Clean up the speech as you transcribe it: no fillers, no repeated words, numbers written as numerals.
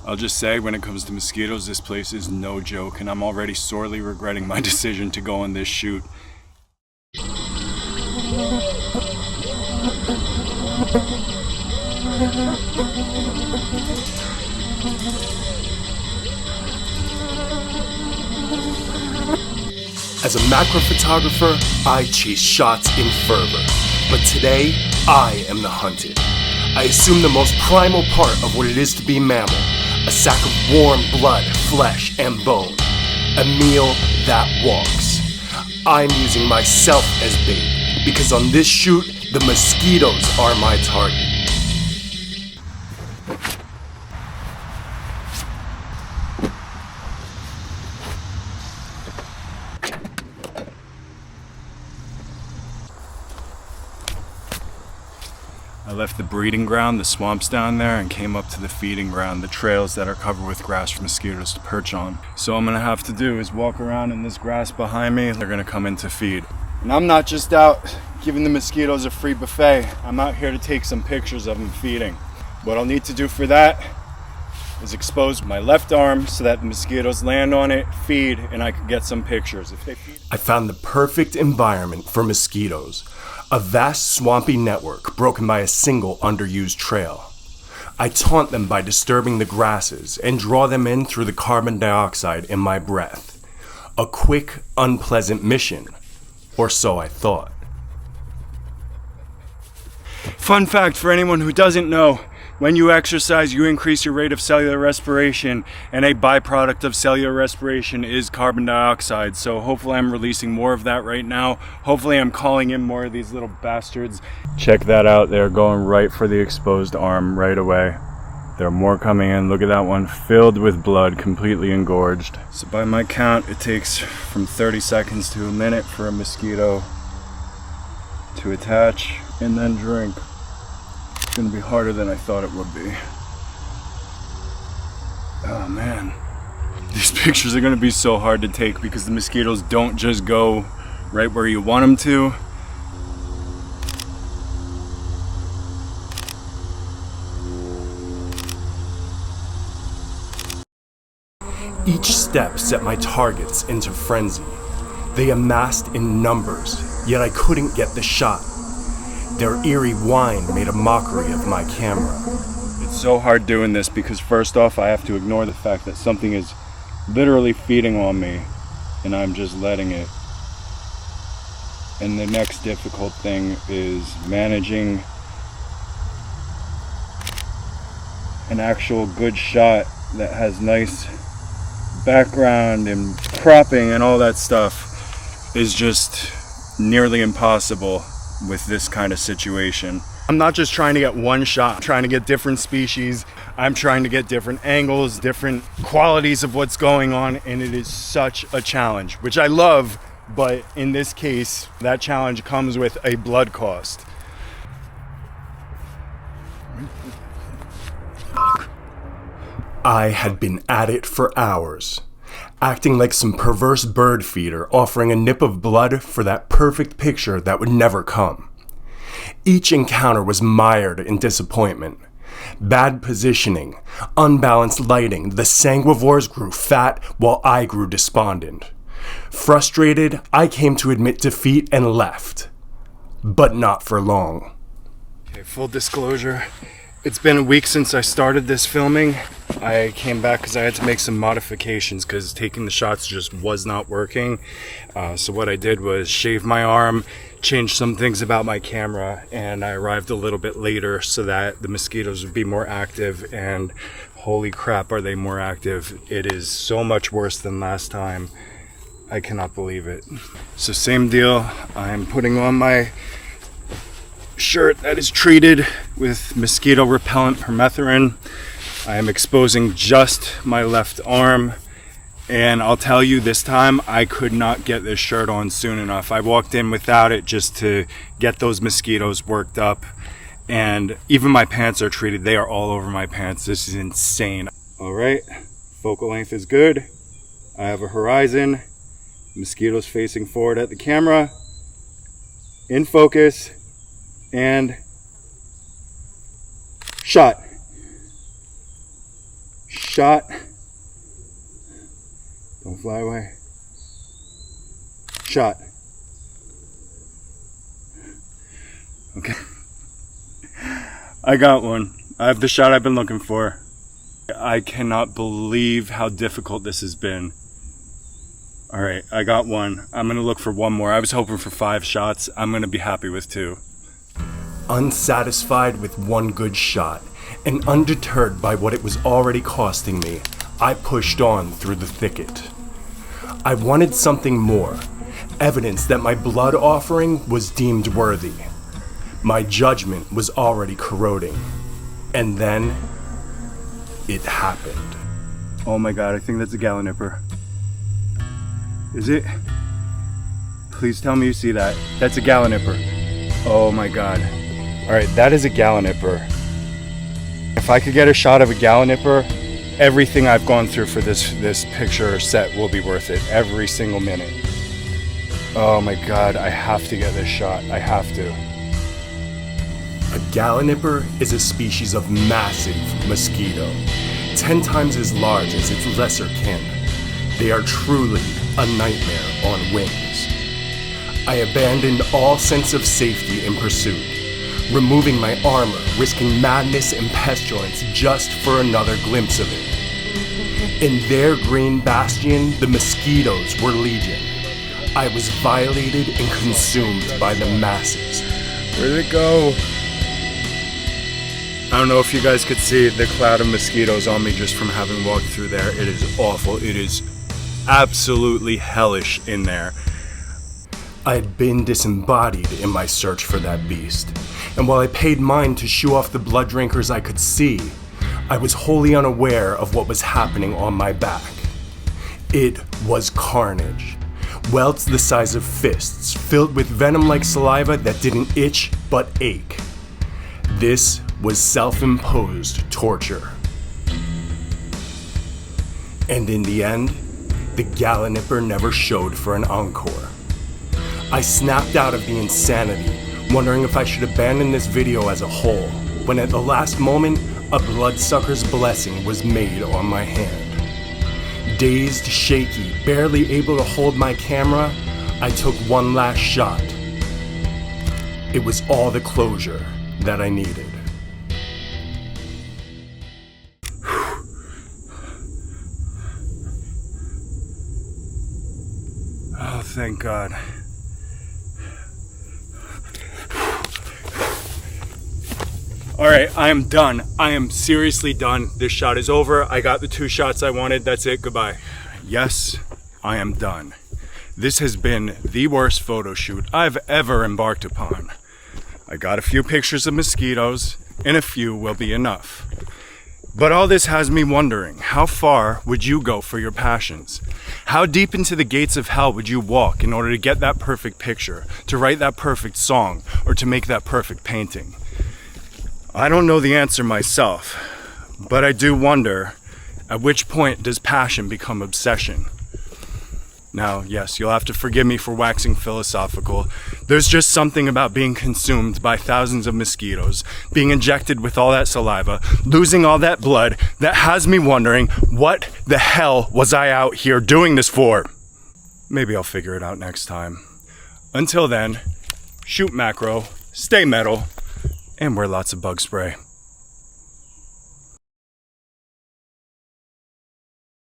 I'll just say, when it comes to mosquitoes, this place is no joke, and I'm already sorely regretting my decision to go on this shoot. As a macrophotographer, I chase shots in fervor, but today, I am the hunted. I assume the most primal part of what it is to be mammal, a sack of warm blood, flesh, and bone, a meal that walks. I'm using myself as bait, because on this shoot, the mosquitoes are my target. I left the breeding ground, the swamps down there, and came up to the feeding ground, the trails that are covered with grass for mosquitoes to perch on. So what I'm gonna have to do is walk around in this grass behind me. They're gonna come in to feed. And I'm not just out giving the mosquitoes a free buffet. I'm out here to take some pictures of them feeding. What I'll need to do for that is expose my left arm so that the mosquitoes land on it, feed, and I can get some pictures. If they feed. I found the perfect environment for mosquitoes. A vast swampy network broken by a single underused trail. I taunt them by disturbing the grasses and draw them in through the carbon dioxide in my breath. A quick, unpleasant mission, or so I thought. Fun fact for anyone who doesn't know, when you exercise, you increase your rate of cellular respiration, and a byproduct of cellular respiration is carbon dioxide. So hopefully I'm releasing more of that right now. Hopefully I'm calling in more of these little bastards. Check that out, they're going right for the exposed arm right away. There are more coming in. Look at that one, filled with blood, completely engorged. So by my count, it takes from 30 seconds to a minute for a mosquito to attach and then drink. It's gonna be harder than I thought it would be. Oh man. These pictures are gonna be so hard to take because the mosquitoes don't just go right where you want them to. Each step set my targets into frenzy. They amassed in numbers, yet I couldn't get the shot. Their eerie whine made a mockery of my camera. It's so hard doing this because first off, I have to ignore the fact that something is literally feeding on me and I'm just letting it. And the next difficult thing is managing an actual good shot that has nice background and cropping and all that stuff is just nearly impossible with this kind of situation. I'm not just trying to get one shot, I'm trying to get different species. I'm trying to get different angles, different qualities of what's going on, and it is such a challenge, which I love, but in this case, that challenge comes with a blood cost. I had been at it for hours, acting like some perverse bird feeder offering a nip of blood for that perfect picture that would never come. Each encounter was mired in disappointment. Bad positioning, unbalanced lighting, the sanguivores grew fat while I grew despondent. Frustrated, I came to admit defeat and left. But not for long. Okay, full disclosure. It's been a week since I started this filming. I came back because I had to make some modifications because taking the shots just was not working. So what I did was shave my arm, change some things about my camera, and I arrived a little bit later so that the mosquitoes would be more active, and holy crap are they more active. It is so much worse than last time. I cannot believe it. So same deal, I'm putting on my shirt that is treated with mosquito repellent permethrin. I am exposing just my left arm, and I'll tell you, this time I could not get this shirt on soon enough. I walked in without it just to get those mosquitoes worked up, and even my pants are treated. They are all over my pants. This is insane. All right, focal length is good. I have a horizon, mosquitoes facing forward at the camera, in focus, and shot. shot. Don't fly away. Shot. Okay. I got one. I have the shot I've been looking for. I cannot believe how difficult this has been. All right, I got one. I'm gonna look for one more. I was hoping for 5 shots. I'm gonna be happy with 2. Unsatisfied with one good shot, and undeterred by what it was already costing me, I pushed on through the thicket. I wanted something more, evidence that my blood offering was deemed worthy. My judgment was already corroding. And then, it happened. Oh my god, I think that's a gallinipper. Is it? Please tell me you see that. That's a gallinipper. Oh my god. Alright, that is a gallinipper. If I could get a shot of a gallinipper, everything I've gone through for this picture set will be worth it. Every single minute. Oh my god, I have to get this shot. I have to. A gallinipper is a species of massive mosquito, 10 times as large as its lesser kin. They are truly a nightmare on wings. I abandoned all sense of safety in pursuit, removing my armor, risking madness and pestilence just for another glimpse of it. In their green bastion, the mosquitoes were legion. I was violated and consumed by the masses. Where'd it go? I don't know if you guys could see the cloud of mosquitoes on me just from having walked through there. It is awful. It is absolutely hellish in there. I had been disembodied in my search for that beast, and while I paid mine to shoo off the blood drinkers I could see, I was wholly unaware of what was happening on my back. It was carnage. Welts the size of fists, filled with venom-like saliva that didn't itch but ache. This was self-imposed torture. And in the end, the gallinipper never showed for an encore. I snapped out of the insanity, wondering if I should abandon this video as a whole, when at the last moment, a bloodsucker's blessing was made on my hand. Dazed, shaky, barely able to hold my camera, I took one last shot. It was all the closure that I needed. Oh, thank God. Alright, I am done. I am seriously done. This shot is over. I got the 2 shots I wanted. That's it. Goodbye. Yes, I am done. This has been the worst photo shoot I've ever embarked upon. I got a few pictures of mosquitoes, and a few will be enough. But all this has me wondering, how far would you go for your passions? How deep into the gates of hell would you walk in order to get that perfect picture, to write that perfect song, or to make that perfect painting? I don't know the answer myself, but I do wonder, at which point does passion become obsession? Now, yes, you'll have to forgive me for waxing philosophical. There's just something about being consumed by thousands of mosquitoes, being injected with all that saliva, losing all that blood, that has me wondering, what the hell was I out here doing this for? Maybe I'll figure it out next time. Until then, shoot macro, stay metal, and wear lots of bug spray.